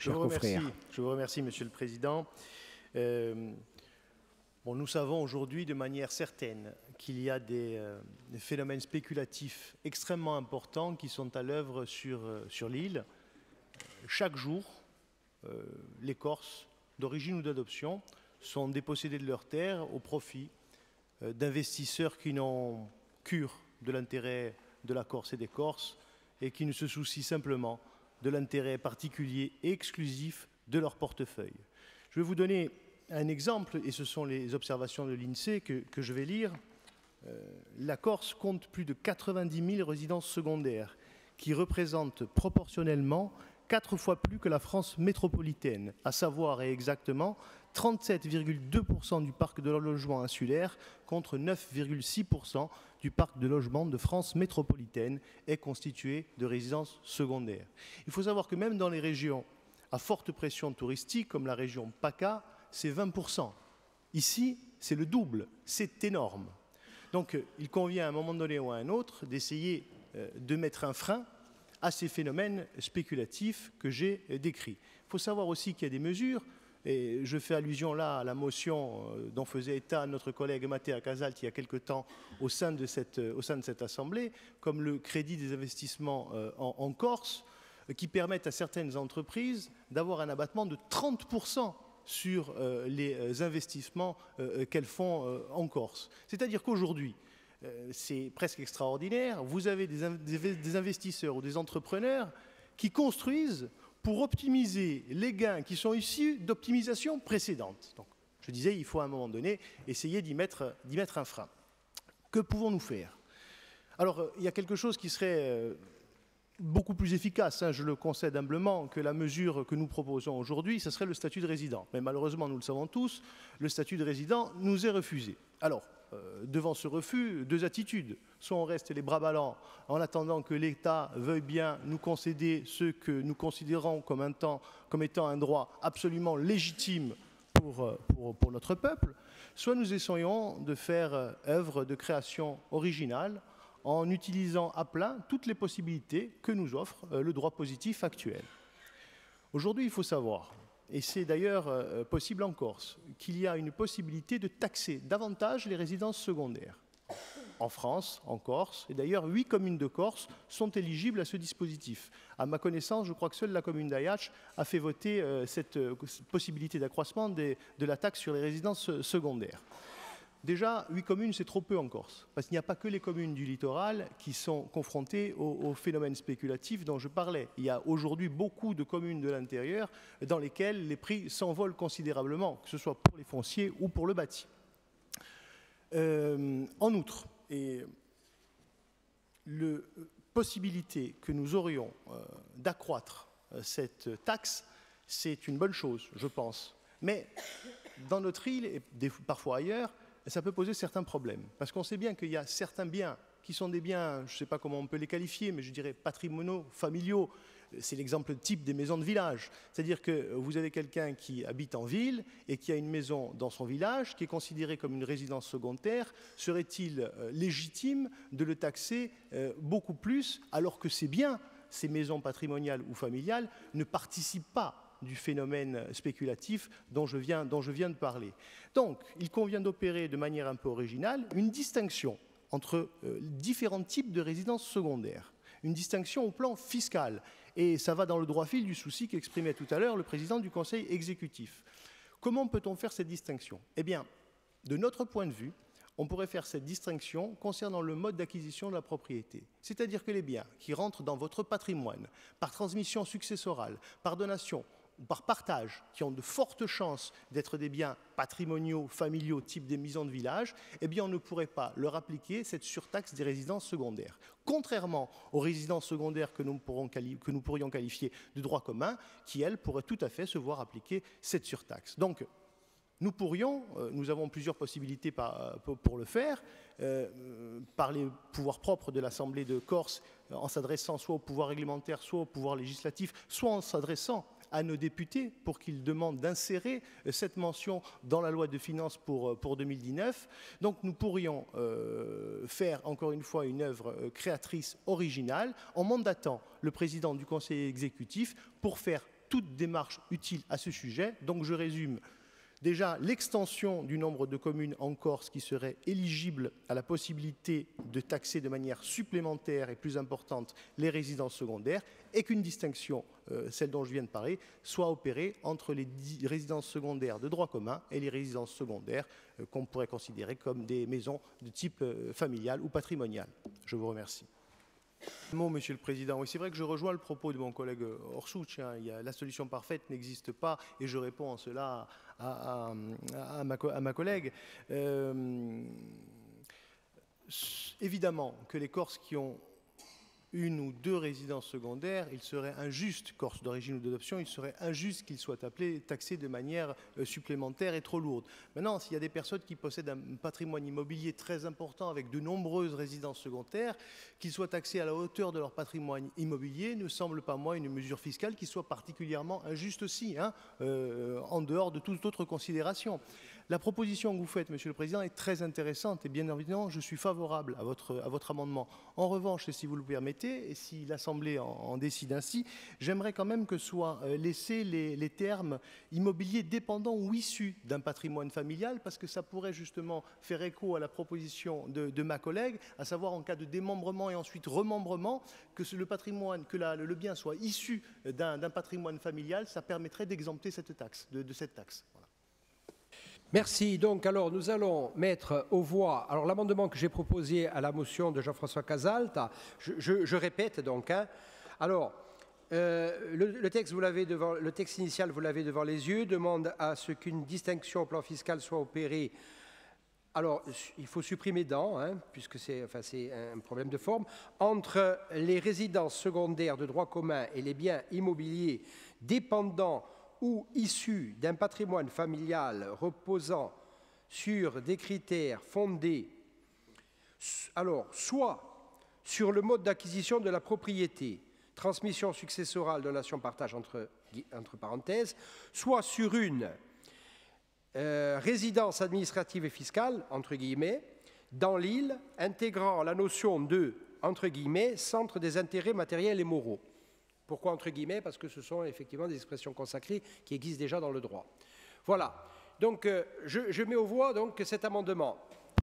cher confrère. Je vous remercie, Monsieur le Président. Nous savons aujourd'hui de manière certaine qu'il y a des phénomènes spéculatifs extrêmement importants qui sont à l'œuvre sur l'île. Chaque jour, les Corses, d'origine ou d'adoption, sont dépossédés de leurs terres au profit d'investisseurs qui n'ont cure de l'intérêt de la Corse et des Corses et qui ne se soucient simplement de l'intérêt particulier et exclusif de leur portefeuille. Je vais vous donner un exemple, et ce sont les observations de l'INSEE que je vais lire. La Corse compte plus de 90 000 résidences secondaires qui représentent proportionnellement 4 fois plus que la France métropolitaine, à savoir et exactement 37,2% du parc de logement insulaire contre 9,6% du parc de logement de France métropolitaine est constitué de résidences secondaires. Il faut savoir que même dans les régions à forte pression touristique, comme la région PACA, c'est 20%. Ici, c'est le double, c'est énorme. Donc, il convient à un moment donné ou à un autre d'essayer de mettre un frein à ces phénomènes spéculatifs que j'ai décrits. Il faut savoir aussi qu'il y a des mesures, et je fais allusion là à la motion dont faisait état notre collègue Mathéa Casalt il y a quelque temps au sein de cette Assemblée, comme le crédit des investissements en Corse, qui permettent à certaines entreprises d'avoir un abattement de 30% sur les investissements qu'elles font en Corse. C'est-à-dire qu'aujourd'hui, c'est presque extraordinaire, vous avez des investisseurs ou des entrepreneurs qui construisent pour optimiser les gains qui sont issus d'optimisations précédentes. Donc, je disais, il faut à un moment donné essayer d'y mettre un frein. Que pouvons-nous faire? Alors, il y a quelque chose qui serait beaucoup plus efficace, je le concède humblement, que la mesure que nous proposons aujourd'hui, ce serait le statut de résident. Mais malheureusement, nous le savons tous, le statut de résident nous est refusé. Alors, devant ce refus, deux attitudes. Soit on reste les bras ballants en attendant que l'État veuille bien nous concéder ce que nous considérons comme étant un droit absolument légitime pour notre peuple, soit nous essayons de faire œuvre de création originale en utilisant à plein toutes les possibilités que nous offre le droit positif actuel. Aujourd'hui, il faut savoir, et c'est d'ailleurs possible en Corse, qu'il y a une possibilité de taxer davantage les résidences secondaires. En France, en Corse, et d'ailleurs 8 communes de Corse sont éligibles à ce dispositif. À ma connaissance, je crois que seule la commune d'Ajaccio a fait voter cette possibilité d'accroissement de la taxe sur les résidences secondaires. Déjà, 8 communes, c'est trop peu en Corse, parce qu'il n'y a pas que les communes du littoral qui sont confrontées aux phénomènes spéculatifs dont je parlais. Il y a aujourd'hui beaucoup de communes de l'intérieur dans lesquelles les prix s'envolent considérablement, que ce soit pour les fonciers ou pour le bâti. En outre, la possibilité que nous aurions d'accroître cette taxe, c'est une bonne chose, je pense. Mais dans notre île, et parfois ailleurs, ça peut poser certains problèmes. Parce qu'on sait bien qu'il y a certains biens qui sont des biens, je ne sais pas comment on peut les qualifier, mais je dirais patrimoniaux, familiaux. C'est l'exemple type des maisons de village. C'est-à-dire que vous avez quelqu'un qui habite en ville et qui a une maison dans son village qui est considérée comme une résidence secondaire. Serait-il légitime de le taxer beaucoup plus alors que ces biens, ces maisons patrimoniales ou familiales, ne participent pas du phénomène spéculatif dont je viens de parler. Donc, il convient d'opérer de manière un peu originale une distinction entre différents types de résidences secondaires, une distinction au plan fiscal. Et ça va dans le droit fil du souci qu'exprimait tout à l'heure le président du Conseil exécutif. Comment peut-on faire cette distinction? Eh bien, de notre point de vue, on pourrait faire cette distinction concernant le mode d'acquisition de la propriété. C'est-à-dire que les biens qui rentrent dans votre patrimoine par transmission successorale, par donation, ou par partage, qui ont de fortes chances d'être des biens patrimoniaux, familiaux, type des maisons de village, eh bien on ne pourrait pas leur appliquer cette surtaxe des résidences secondaires. Contrairement aux résidences secondaires que nous pourrions qualifier de droit commun, qui, elles, pourraient tout à fait se voir appliquer cette surtaxe. Donc, nous avons plusieurs possibilités pour le faire, par les pouvoirs propres de l'Assemblée de Corse, en s'adressant soit au pouvoir réglementaire, soit au pouvoir législatif, soit en s'adressant à nos députés pour qu'ils demandent d'insérer cette mention dans la loi de finances pour 2019. Donc nous pourrions faire encore une fois une œuvre créatrice originale en mandatant le président du Conseil exécutif pour faire toute démarche utile à ce sujet. Donc je résume. Déjà, l'extension du nombre de communes en Corse qui seraient éligibles à la possibilité de taxer de manière supplémentaire et plus importante les résidences secondaires, et qu'une distinction, celle dont je viens de parler, soit opérée entre les résidences secondaires de droit commun et les résidences secondaires qu'on pourrait considérer comme des maisons de type familial ou patrimonial. Je vous remercie. Monsieur le Président, oui, c'est vrai que je rejoins le propos de mon collègue Orsouch. La solution parfaite n'existe pas et je réponds en cela à ma collègue. Évidemment que les Corses qui ont une ou deux résidences secondaires, il serait injuste, Corse d'origine ou d'adoption, il serait injuste qu'ils soient taxés de manière supplémentaire et trop lourde. Maintenant, s'il y a des personnes qui possèdent un patrimoine immobilier très important avec de nombreuses résidences secondaires, qu'ils soient taxés à la hauteur de leur patrimoine immobilier ne semble pas, moi, une mesure fiscale qui soit particulièrement injuste aussi, en dehors de toute autre considération. La proposition que vous faites, Monsieur le Président, est très intéressante et bien évidemment, je suis favorable à votre amendement. En revanche, et si vous le permettez, et si l'Assemblée en décide ainsi, j'aimerais quand même que soient laissés les termes immobiliers dépendants ou issus d'un patrimoine familial, parce que ça pourrait justement faire écho à la proposition de ma collègue, à savoir en cas de démembrement et ensuite remembrement, que le patrimoine, que le bien soit issu d'un patrimoine familial, ça permettrait d'exempter cette taxe, de cette taxe. Voilà. Merci. Donc, alors, nous allons mettre aux voix l'amendement que j'ai proposé à la motion de Jean-François Casalt. Je répète donc. Alors, le texte, le texte initial, vous l'avez devant les yeux, demande à ce qu'une distinction au plan fiscal soit opérée. Alors, il faut supprimer dans, puisque c'est un problème de forme, entre les résidences secondaires de droit commun et les biens immobiliers dépendants ou issus d'un patrimoine familial reposant sur des critères fondés, soit sur le mode d'acquisition de la propriété, transmission successorale, donation, partage entre parenthèses, soit sur une résidence administrative et fiscale, entre guillemets, dans l'île, intégrant la notion de, entre guillemets, centre des intérêts matériels et moraux. Pourquoi entre guillemets? Parce que ce sont effectivement des expressions consacrées qui existent déjà dans le droit. Voilà. Donc, je mets aux voix donc cet amendement.